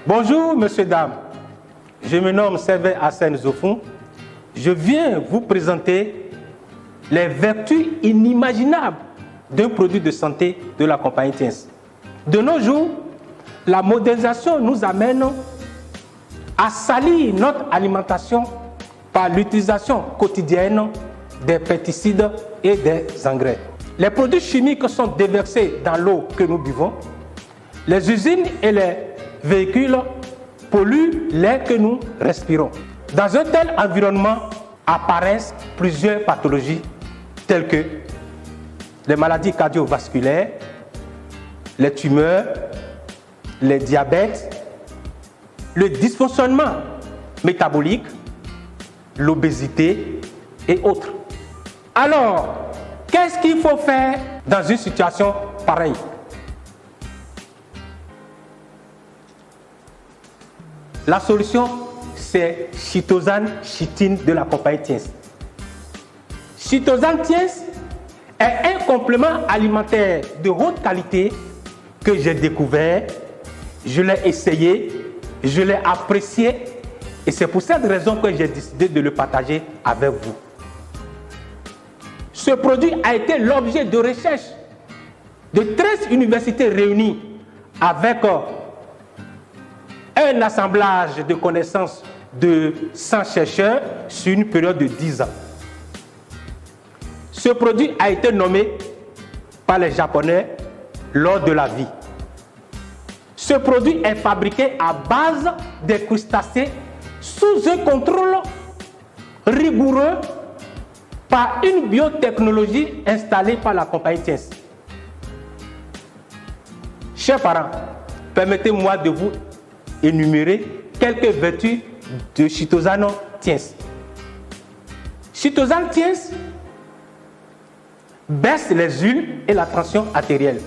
Bonjour, messieurs, dames. Je me nomme Servet Hassan Zofou. Je viens vous présenter les vertus inimaginables d'un produit de santé de la compagnie Tiens. De nos jours, la modernisation nous amène à salir notre alimentation par l'utilisation quotidienne des pesticides et des engrais. Les produits chimiques sont déversés dans l'eau que nous buvons. Les usines et les véhicules polluent l'air que nous respirons. Dans un tel environnement apparaissent plusieurs pathologies telles que les maladies cardiovasculaires, les tumeurs, les diabètes, le dysfonctionnement métabolique, l'obésité et autres. Alors, qu'est-ce qu'il faut faire dans une situation pareille? La solution, c'est Chitosan Chitine de la compagnie Tiens. Chitosan Tiens est un complément alimentaire de haute qualité que j'ai découvert, je l'ai essayé, je l'ai apprécié et c'est pour cette raison que j'ai décidé de le partager avec vous. Ce produit a été l'objet de recherche de 13 universités réunies avec un assemblage de connaissances de 100 chercheurs sur une période de 10 ans. Ce produit a été nommé par les Japonais l'or de la vie. Ce produit est fabriqué à base des crustacés sous un contrôle rigoureux par une biotechnologie installée par la compagnie Tiens. Chers parents, permettez-moi de vous énumérer quelques vertus de Chitosan Tiens. Chitosan Tiens baisse les huiles et la tension artérielle.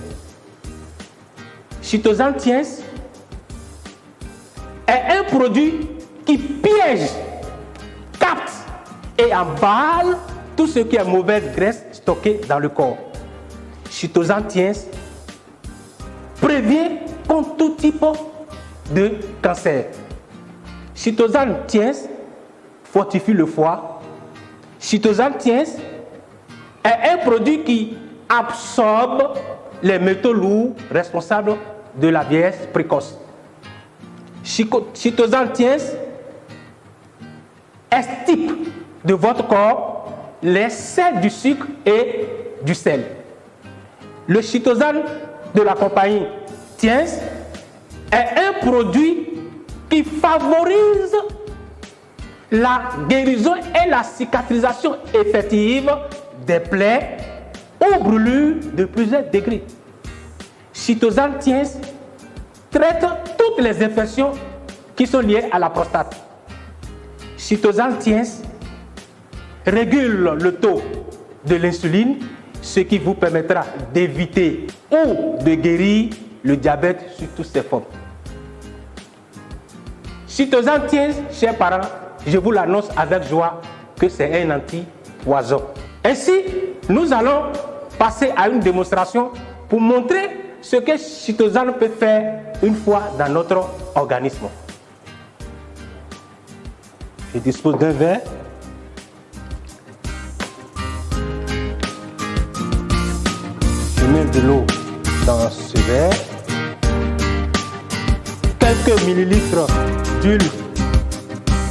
Chitosan Tiens est un produit qui piège, capte et emballe tout ce qui est mauvaise graisse stockée dans le corps. Chitosan Tiens prévient contre tout type de cancer. Chitosan Tiens fortifie le foie. Chitosan Tiens est un produit qui absorbe les métaux lourds responsables de la vieillesse précoce. Chitosan Tiens extirpe de votre corps les sels du sucre et du sel. Le Chitosan de la compagnie Tiens est un produit qui favorise la guérison et la cicatrisation effective des plaies ou brûlures de plusieurs degrés. Chitosan Tiens traite toutes les infections qui sont liées à la prostate. Chitosan Tiens régule le taux de l'insuline, ce qui vous permettra d'éviter ou de guérir le diabète sous toutes ses formes. Chitosan Tiens, chers parents, je vous l'annonce avec joie que c'est un anti-poison. Ainsi, nous allons passer à une démonstration pour montrer ce que Chitosan peut faire une fois dans notre organisme. Je dispose d'un verre. Je mets de l'eau dans ce verre. Quelques millilitres d'huile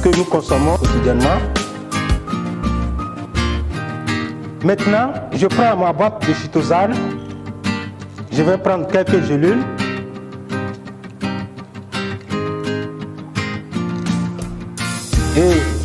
que nous consommons quotidiennement. Maintenant, je prends ma boîte de Chitosan. Je vais prendre quelques gélules. Et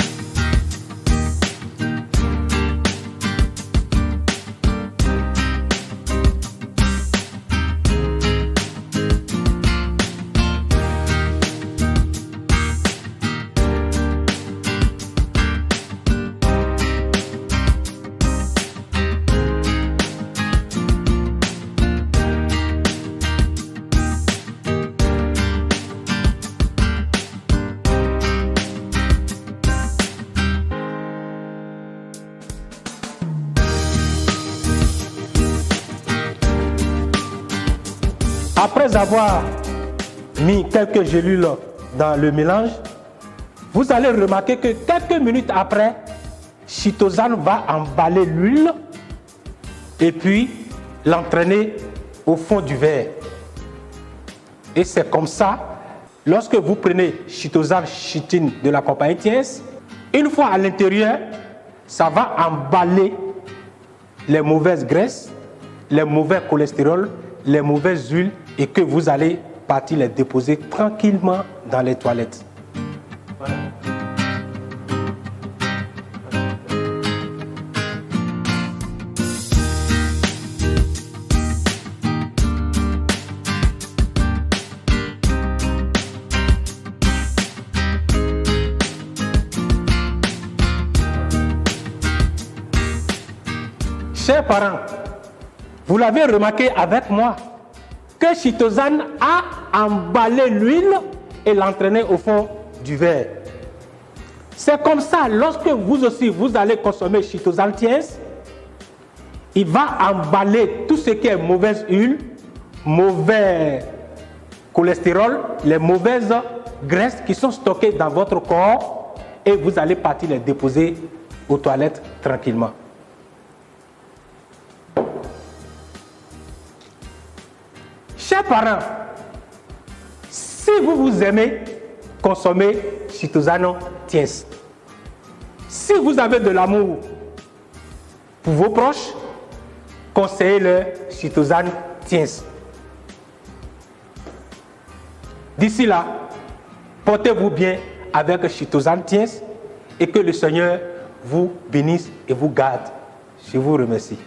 après avoir mis quelques gélules dans le mélange, vous allez remarquer que quelques minutes après, chitosane va emballer l'huile et puis l'entraîner au fond du verre. Et c'est comme ça, lorsque vous prenez chitosane chitine de la compagnie Thiès, une fois à l'intérieur, ça va emballer les mauvaises graisses, les mauvais cholestérol, les mauvaises huiles et que vous allez partir les déposer tranquillement dans les toilettes. Voilà. Chers parents, vous l'avez remarqué avec moi que chitosane a emballé l'huile et l'entraîné au fond du verre. C'est comme ça, lorsque vous aussi vous allez consommer chitosane Thiès, il va emballer tout ce qui est mauvaise huile, mauvais cholestérol, les mauvaises graisses qui sont stockées dans votre corps et vous allez partir les déposer aux toilettes tranquillement. Chers parents, si vous aimez consommer chitosane Thiès, si vous avez de l'amour pour vos proches, conseillez-leur chitosane Thiès. D'ici là, portez-vous bien avec chitosane Thiès et que le Seigneur vous bénisse et vous garde. Je vous remercie.